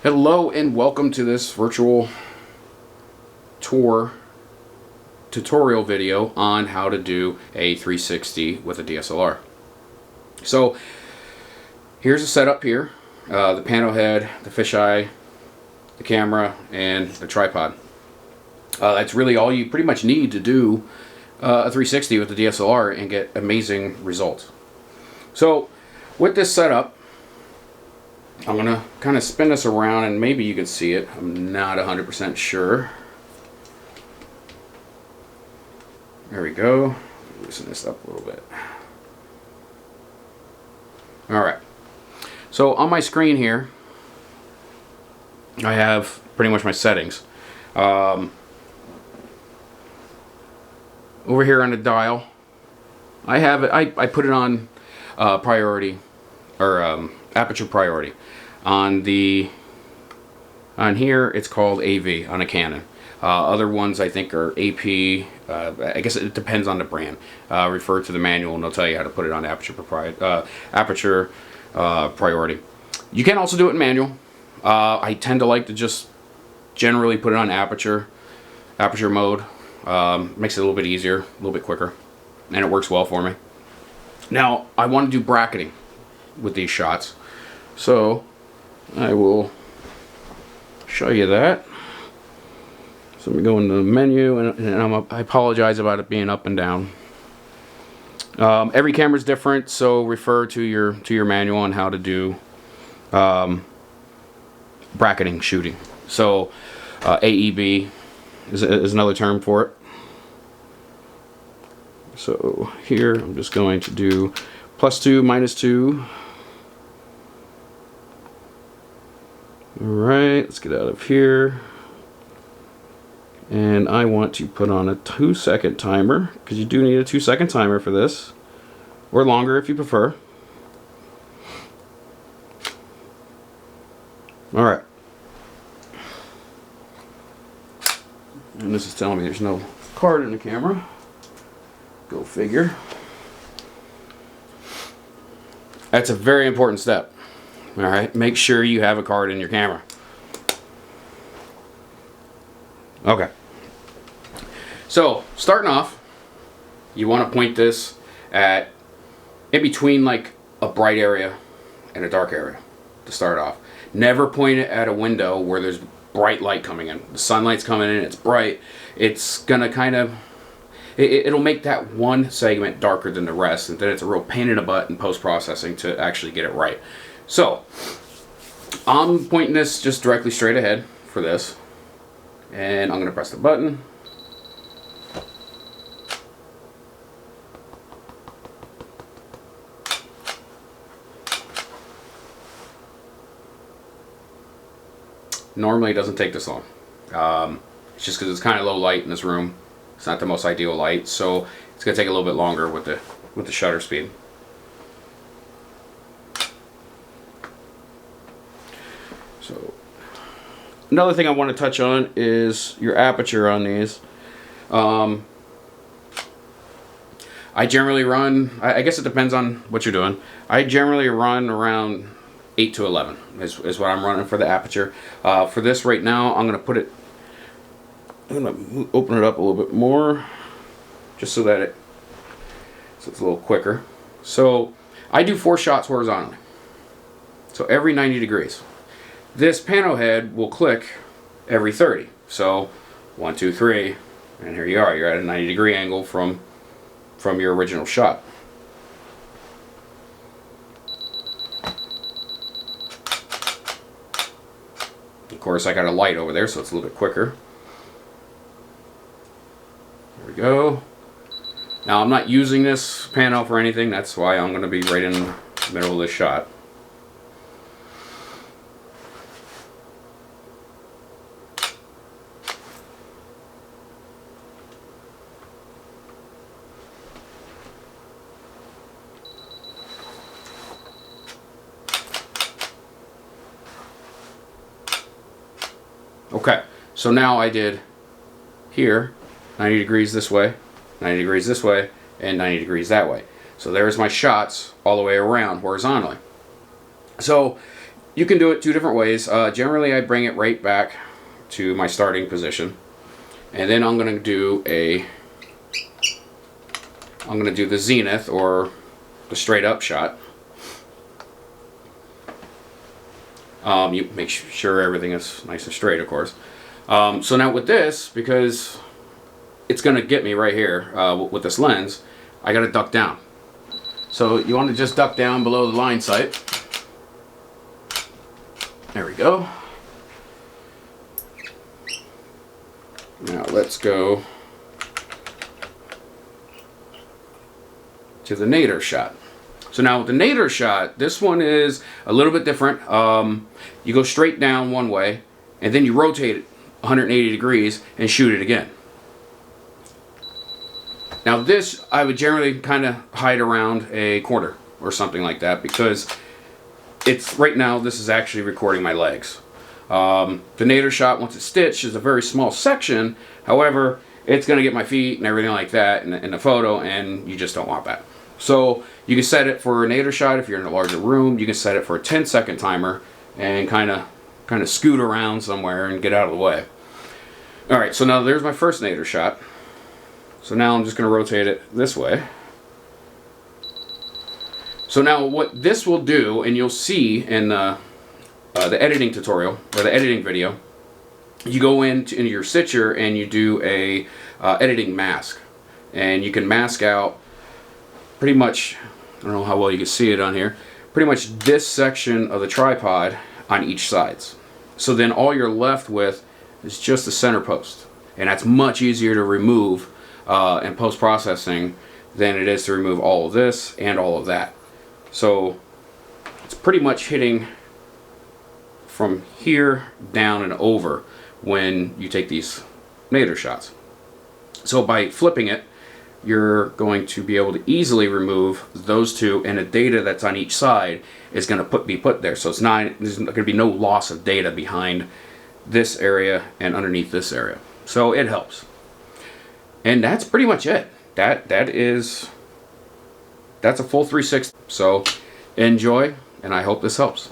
Hello and welcome to this virtual tour tutorial video on how to do a 360 with a DSLR. So here's the setup here, the panel head, the fisheye, the camera, and the tripod. That's really all you pretty much need to do a 360 with the DSLR and get amazing results. So with this setup, I'm going to kind of spin this around and maybe you can see it. I'm not 100% sure. There we go. Loosen this up a little bit. Alright. So on my screen here, I have pretty much my settings. Over here on the dial, I have it. I put it on priority or aperture priority. On here, it's called AV on a Canon. Other ones I think are AP. I guess it depends on the brand. Refer to the manual and they'll tell you how to put it on aperture priority. You can also do it in manual. I tend to like to just generally put it on aperture mode. Makes it a little bit easier, a little bit quicker, and it works well for me. Now I want to do bracketing with these shots, so I will show you that. So let me go into the menu, and I apologize about it being up and down. Every camera is different, so refer to your manual on how to do bracketing shooting. So AEB is another term for it. So here I'm just going to do +2, -2. Alright, let's get out of here. And I want to put on a 2-second timer, because you do need a 2-second timer for this, or longer if you prefer. Alright. And this is telling me there's no card in the camera. Go figure. That's a very important step. Alright, make sure you have a card in your camera. Okay. So, starting off, you want to point this at in between like a bright area and a dark area to start off. Never point it at a window where there's bright light coming in. The sunlight's coming in, it's bright. It's gonna kind of, it'll make that one segment darker than the rest, and then it's a real pain in the butt in post-processing to actually get it right. So, I'm pointing this just directly straight ahead for this, and I'm gonna press the button. Normally it doesn't take this long. It's just because it's kind of low light in this room. It's not the most ideal light, so it's going to take a little bit longer with the shutter speed. So another thing I want to touch on is your aperture on these. I generally run, I guess it depends on what you're doing. I generally run around 8 to 11 is what I'm running for the aperture. For this right now, I'm going to open it up a little bit more just so that it's a little quicker. So I do 4 shots horizontally. So every 90 degrees. This panel head will click every 30. So 1, 2, 3, and here you are. You're at a 90-degree angle from your original shot. Of course, I got a light over there, so it's a little bit quicker. There we go. Now, I'm not using this panel for anything. That's why I'm going to be right in the middle of this shot. Okay, so now I did here 90 degrees this way, 90 degrees this way, and 90 degrees that way. So there's my shots all the way around horizontally. So you can do it two different ways. Generally, I bring it right back to my starting position, and then I'm going to do the zenith, or the straight up shot. You make sure everything is nice and straight, of course. So now with this, because it's going to get me right here with this lens, I got to duck down. So you want to just duck down below the line sight. There we go. Now let's go to the nadir shot. So now with the nadir shot, this one is a little bit different. You go straight down one way, and then you rotate it 180 degrees and shoot it again. Now this, I would generally kind of hide around a corner or something like that, because it's right now this is actually recording my legs. The nadir shot, once it's stitched, is a very small section. However, it's going to get my feet and everything like that in the photo, and you just don't want that. So you can set it for a nadir shot if you're in a larger room. You can set it for a 10-second timer and kind of scoot around somewhere and get out of the way. All right, so now there's my first nadir shot. So now I'm just going to rotate it this way. So now what this will do, and you'll see in the editing tutorial, or the editing video, you go into your stitcher and you do a editing mask. And you can mask out pretty much, I don't know how well you can see it on here, pretty much this section of the tripod on each sides. So then all you're left with is just the center post. And that's much easier to remove in post-processing than it is to remove all of this and all of that. So it's pretty much hitting from here down and over when you take these nadir shots. So by flipping it, you're going to be able to easily remove those two, and the data that's on each side is going to be put there. So there's going to be no loss of data behind this area and underneath this area. So it helps. And that's pretty much it. That's a full 360. So enjoy, and I hope this helps.